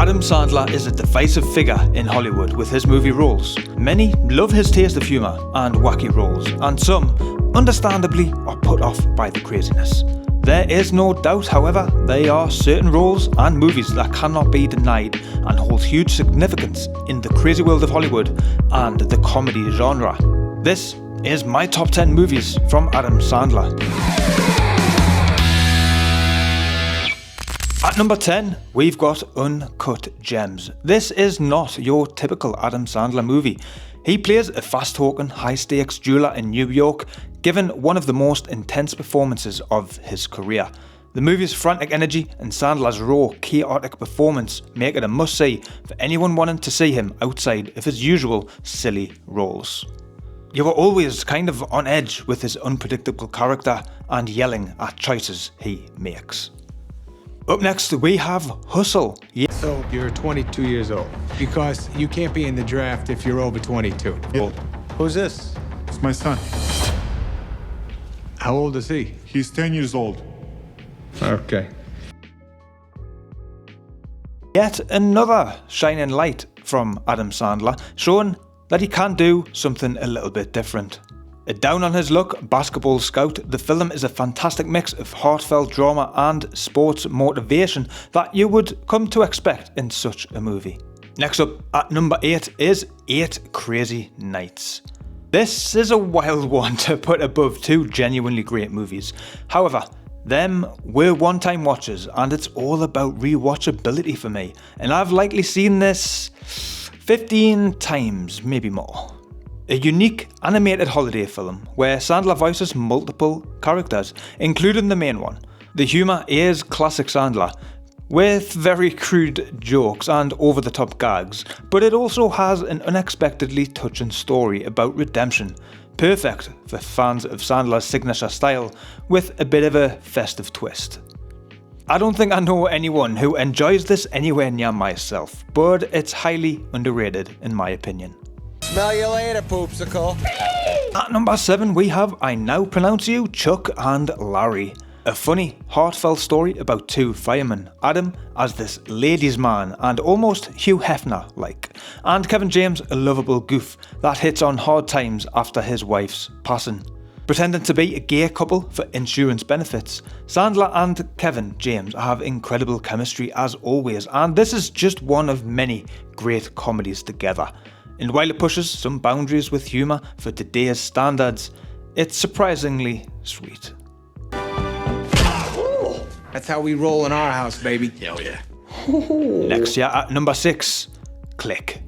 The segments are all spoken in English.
Adam Sandler is a divisive figure in Hollywood with his movie roles. Many love his taste of humour and wacky roles, and some, understandably, are put off by the craziness. There is no doubt, however, there are certain roles and movies that cannot be denied and hold huge significance in the crazy world of Hollywood and the comedy genre. This is my top 10 movies from Adam Sandler. At number 10, we've got Uncut Gems. This is not your typical Adam Sandler movie. He plays a fast-talking, high-stakes jeweler in New York, given one of the most intense performances of his career. The movie's frantic energy and Sandler's raw, chaotic performance make it a must-see for anyone wanting to see him outside of his usual silly roles. You are always kind of on edge with his unpredictable character and yelling at choices he makes. Up next, we have Hustle. So you're 22 years old because you can't be in the draft if you're over 22. Yeah. Who's this? It's my son. How old is he? He's 10 years old. Okay. Yet another shining light from Adam Sandler, showing that he can do something a little bit different. A down-on-his-luck basketball scout, the film is a fantastic mix of heartfelt drama and sports motivation that you would come to expect in such a movie. Next up, at number 8 is 8 Crazy Nights. This is a wild one to put above two genuinely great movies. However, them were one-time watches and it's all about rewatchability for me, and I've likely seen this 15 times, maybe more. A unique animated holiday film where Sandler voices multiple characters, including the main one. The humour is classic Sandler, with very crude jokes and over-the-top gags, but it also has an unexpectedly touching story about redemption, perfect for fans of Sandler's signature style, with a bit of a festive twist. I don't think I know anyone who enjoys this anywhere near myself, but it's highly underrated in my opinion. Smell you later, poopsicle. At number 7 we have I Now Pronounce You, Chuck and Larry. A funny, heartfelt story about two firemen, Adam as this ladies' man and almost Hugh Hefner-like, and Kevin James, a lovable goof that hits on hard times after his wife's passing. Pretending to be a gay couple for insurance benefits, Sandler and Kevin James have incredible chemistry as always, and this is just one of many great comedies together. And while it pushes some boundaries with humour for today's standards, it's surprisingly sweet. That's how we roll in our house, baby. Hell yeah. Next year at number 6, Click.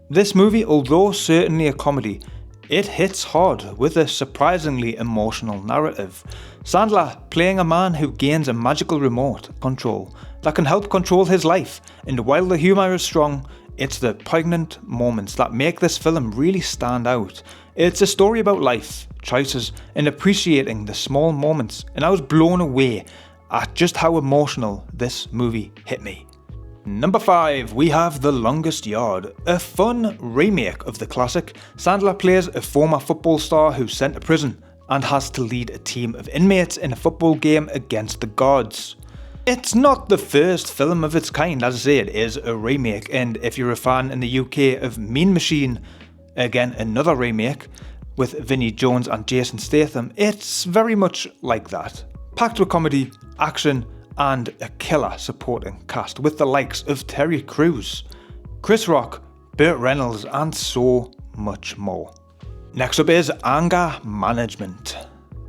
This movie, although certainly a comedy, it hits hard with a surprisingly emotional narrative. Sandler playing a man who gains a magical remote control that can help control his life, and while the humour is strong, it's the poignant moments that make this film really stand out. It's a story about life, choices, and appreciating the small moments, and I was blown away at just how emotional this movie hit me. Number 5, we have The Longest Yard, a fun remake of the classic. Sandler plays a former football star who's sent to prison and has to lead a team of inmates in a football game against the gods. It's not the first film of its kind, as I say, it is a remake, and if you're a fan in the UK of Mean Machine, again another remake, with Vinnie Jones and Jason Statham, it's very much like that. Packed with comedy, action, and a killer supporting cast with the likes of Terry Crews, Chris Rock, Burt Reynolds, and so much more. Next up is Anger Management.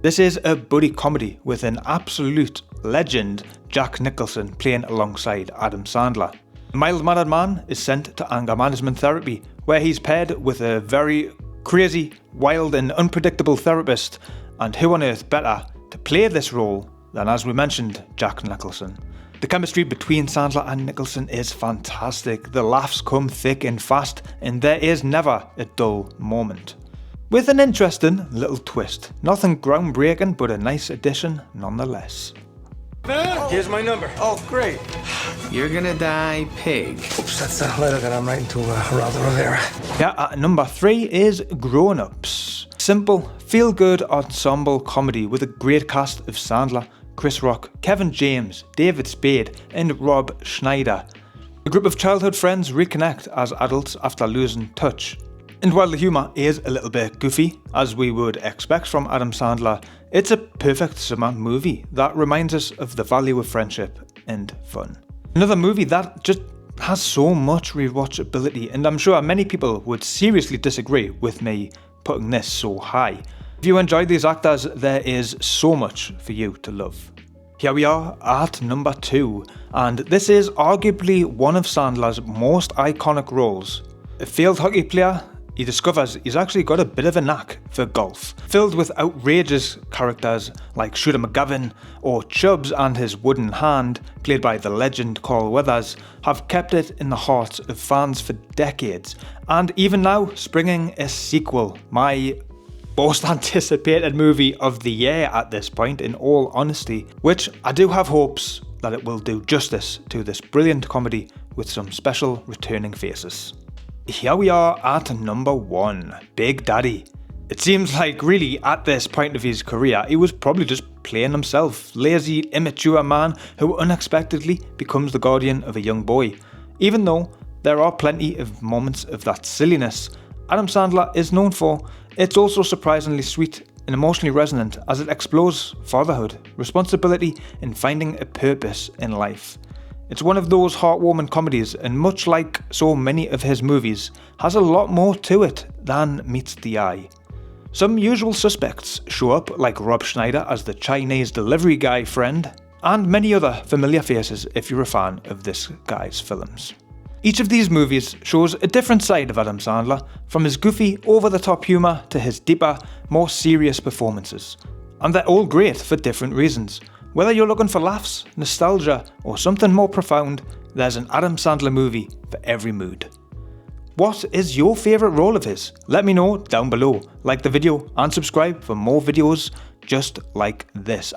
This is a buddy comedy with an absolute legend, Jack Nicholson, playing alongside Adam Sandler. A mild-mannered man is sent to anger management therapy, where he's paired with a very crazy, wild and unpredictable therapist, and who on earth better to play this role than, as we mentioned, Jack Nicholson. The chemistry between Sandler and Nicholson is fantastic, the laughs come thick and fast, and there is never a dull moment. With an interesting little twist, nothing groundbreaking but a nice addition nonetheless. Here's my number. Oh, great. You're gonna die, pig. Oops, that's a letter that I'm writing to Geraldo Rivera. Yeah, at number 3 is Grown Ups. Simple, feel-good ensemble comedy with a great cast of Sandler, Chris Rock, Kevin James, David Spade, and Rob Schneider. A group of childhood friends reconnect as adults after losing touch. And while the humour is a little bit goofy, as we would expect from Adam Sandler, it's a perfect summer movie that reminds us of the value of friendship and fun. Another movie that just has so much rewatchability, and I'm sure many people would seriously disagree with me putting this so high. If you enjoyed these actors, there is so much for you to love. Here we are at number 2, and this is arguably one of Sandler's most iconic roles. A failed hockey player, he discovers he's actually got a bit of a knack for golf, filled with outrageous characters like Shooter McGavin or Chubs, and his wooden hand, played by the legend Carl Weathers, have kept it in the hearts of fans for decades, and even now springing a sequel, my most anticipated movie of the year at this point, in all honesty, which I do have hopes that it will do justice to this brilliant comedy with some special returning faces. Here we are at number 1, Big Daddy. It seems like really at this point of his career he was probably just playing himself, lazy, immature man who unexpectedly becomes the guardian of a young boy. Even though there are plenty of moments of that silliness Adam Sandler is known for, it's also surprisingly sweet and emotionally resonant as it explores fatherhood, responsibility, and finding a purpose in life. It's one of those heartwarming comedies, and much like so many of his movies, has a lot more to it than meets the eye. Some usual suspects show up, like Rob Schneider as the Chinese delivery guy friend, and many other familiar faces if you're a fan of this guy's films. Each of these movies shows a different side of Adam Sandler, from his goofy, over-the-top humour to his deeper, more serious performances. And they're all great for different reasons. Whether you're looking for laughs, nostalgia, or something more profound, there's an Adam Sandler movie for every mood. What is your favourite role of his? Let me know down below. Like the video and subscribe for more videos just like this.